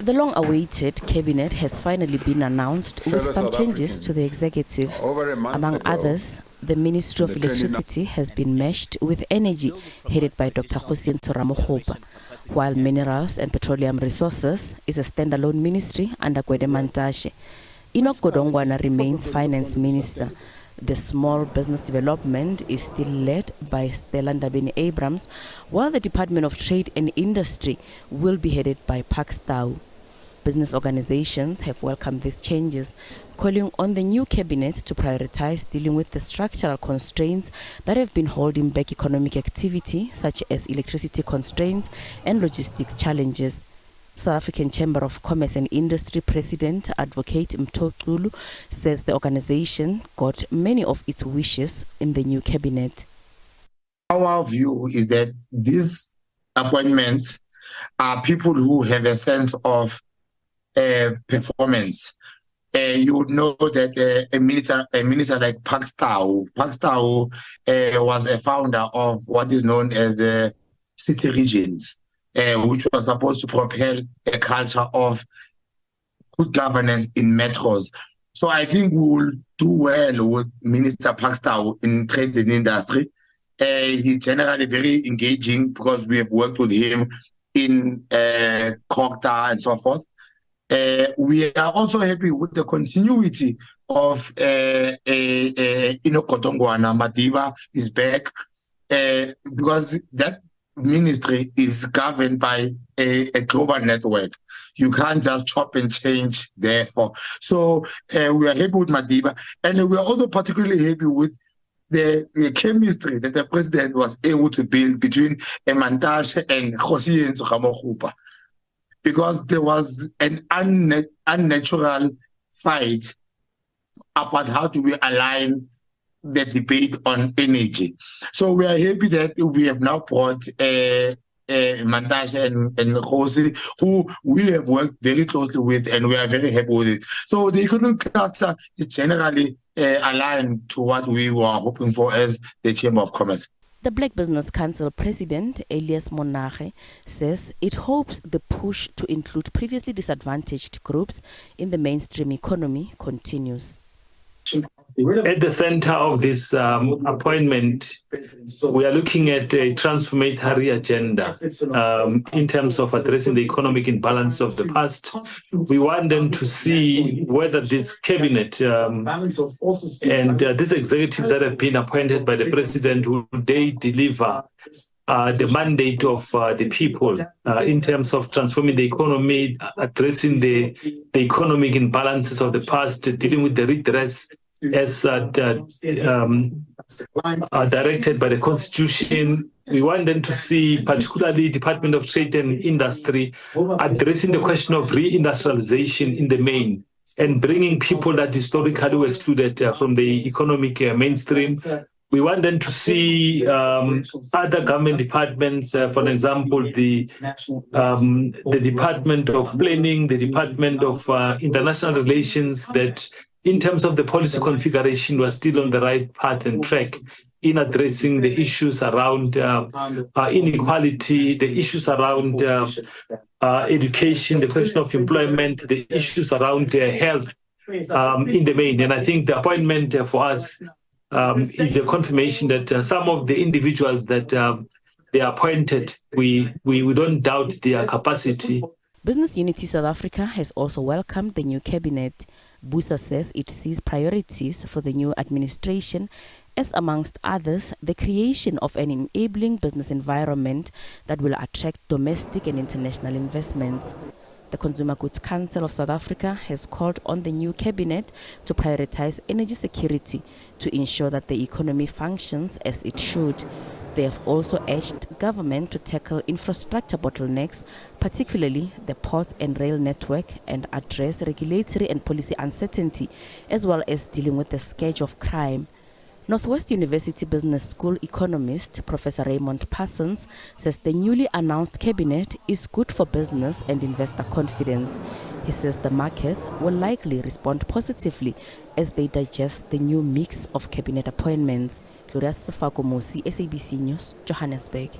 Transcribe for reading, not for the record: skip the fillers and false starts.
The long-awaited cabinet has finally been announced with some changes to the executive. Among others, the Ministry of Electricity has been meshed with Energy, headed by Dr. President Cyril Ramaphosa, while Minerals and Petroleum Resources is a standalone ministry under Gwede Mantashe. Enoch Godongwana remains Finance Minister. The Small Business Development is still led by Stella Ndabeni-Abrams, while the Department of Trade and Industry will be headed by Pakstau. Business organizations have welcomed these changes, calling on the new cabinet to prioritize dealing with the structural constraints that have been holding back economic activity, such as electricity constraints and logistics challenges. South African Chamber of Commerce and Industry President Advocate Mthokulu says the organization got many of its wishes in the new cabinet. Our view is that these appointments are people who have a sense of performance. You would know that a minister like Pakstau was a founder of what is known as the city regions, which was supposed to propel a culture of good governance in metros. So I think we will do well with Minister Pakstau in trade and industry. He's generally very engaging because we have worked with him in COGTA and so forth. We are also happy with the continuity of Enoch Godongwana. Madiba is back because that ministry is governed by a global network. You can't just chop and change therefore. So we are happy with Madiba, and we are also particularly happy with the chemistry that the president was able to build between Mantashe and Kgosientsho Ramokgopa, because there was an unnatural fight about how do we align the debate on energy. So we are happy that we have now brought Mantashe and Kgosi, who we have worked very closely with, and we are very happy with it. So the economic cluster is generally aligned to what we were hoping for as the Chamber of Commerce. The Black Business Council President, Elias Monage, says it hopes the push to include previously disadvantaged groups in the mainstream economy continues. At the center of this appointment, we are looking at a transformatory agenda in terms of addressing the economic imbalance of the past. We want them to see whether this cabinet and these executives that have been appointed by the president, will they deliver the mandate of the people in terms of transforming the economy, addressing the economic imbalances of the past, dealing with the redress as directed by the Constitution. We want them to see, particularly Department of Trade and Industry, addressing the question of reindustrialization in the main and bringing people that historically were excluded from the economic mainstream. We want them to see other government departments, for example, the Department of Planning, the Department of International Relations, that in terms of the policy configuration was still on the right path and track in addressing the issues around inequality, the issues around education, the question of employment, the issues around health in the main. And I think the appointment for us is a confirmation that some of the individuals that they appointed, we don't doubt their capacity. Business Unity South Africa has also welcomed the new cabinet. Busa says it sees priorities for the new administration as, amongst others, the creation of an enabling business environment that will attract domestic and international investments. The Consumer Goods Council of South Africa has called on the new cabinet to prioritize energy security to ensure that the economy functions as it should. They have also urged government to tackle infrastructure bottlenecks, particularly the ports and rail network, and address regulatory and policy uncertainty, as well as dealing with the scourge of crime. Northwest University Business School economist Professor Raymond Parsons says the newly announced cabinet is good for business and investor confidence. He says the markets will likely respond positively as they digest the new mix of cabinet appointments. Gloria Sefako Mosi, SABC News, Johannesburg.